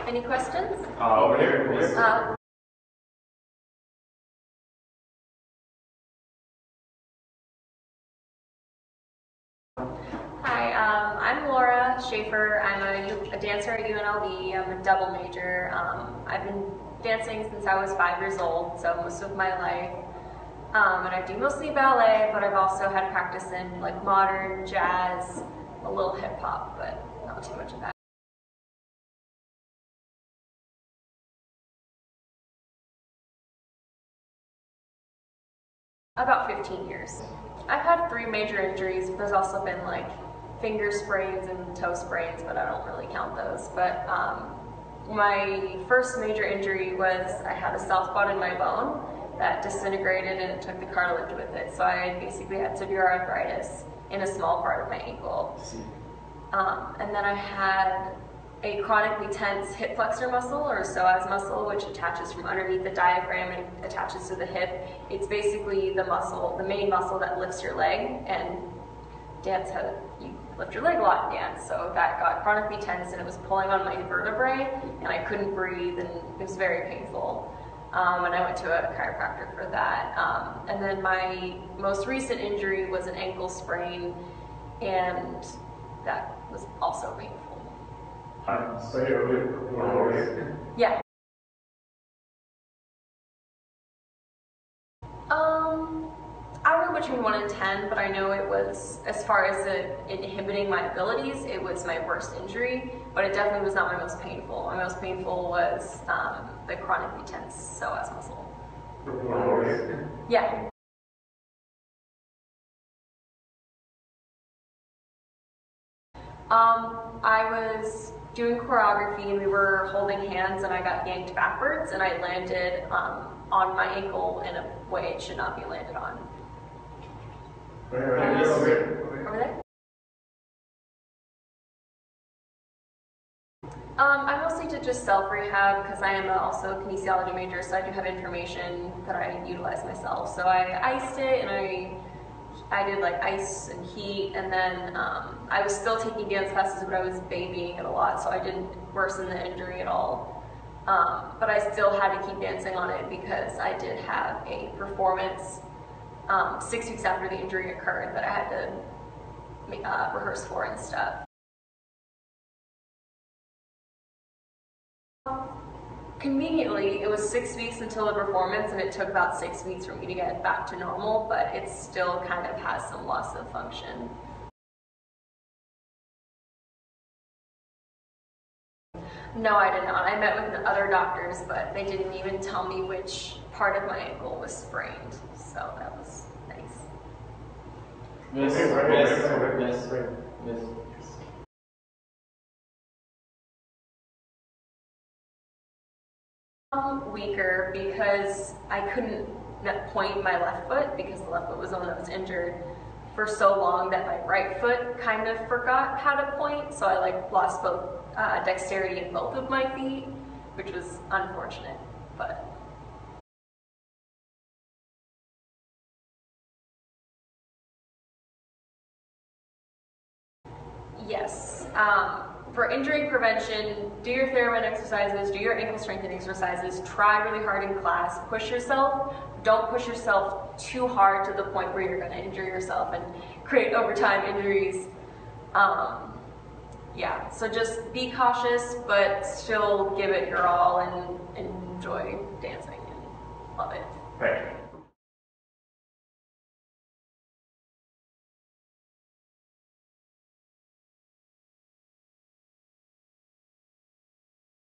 Any questions? Over here, please. Hi, I'm Laura Schaefer. I'm a dancer at UNLV. I'm a double major. I've been dancing since I was 5 years old, so most of my life. And I do mostly ballet, but I've also had practice in like modern, jazz, a little hip hop, but not too much of that. About 15 years. I've had 3 major injuries. There's also been like finger sprains and toe sprains, but I don't really count those. But my first major injury was I had a soft spot in my bone that disintegrated and it took the cartilage with it. So I basically had severe arthritis in a small part of my ankle. And then I had a chronically tense hip flexor muscle, or psoas muscle, which attaches from underneath the diaphragm and attaches to the hip. It's basically the muscle, the main muscle that lifts your leg, and you lift your leg a lot in dance. So that got chronically tense and it was pulling on my vertebrae and I couldn't breathe and it was very painful. And I went to a chiropractor for that. And then my most recent injury was an ankle sprain, and that was also painful. So you're Yeah. I wrote between 1 and 10, but I know it was, as far as inhibiting my abilities, it was my worst injury, but it definitely was not my most painful. My most painful was the chronically tense psoas muscle. Yeah. I was doing choreography and we were holding hands and I got yanked backwards and I landed on my ankle in a way it should not be landed on. Over there? I mostly did just self-rehab because I am also a kinesiology major, so I do have information that I utilize myself. So I iced it and I did like ice and heat, and then I was still taking dance classes, but I was babying it a lot, so I didn't worsen the injury at all. But I still had to keep dancing on it because I did have a performance 6 weeks after the injury occurred that I had to rehearse for and stuff. Conveniently, it was 6 weeks until the performance, and it took about 6 weeks for me to get back to normal, but it still kind of has some loss of function. No, I did not. I met with other doctors, but they didn't even tell me which part of my ankle was sprained, so that was nice. Miss. Weaker because I couldn't point my left foot because the left foot was the one that was injured for so long that my right foot kind of forgot how to point, so I lost both dexterity in both of my feet, which was unfortunate, but. Yes. For injury prevention, do your TheraMed exercises, do your ankle strengthening exercises, try really hard in class, push yourself. Don't push yourself too hard to the point where you're going to injure yourself and create overtime injuries. Yeah, so just be cautious, but still give it your all and enjoy dancing and love it. Thank you.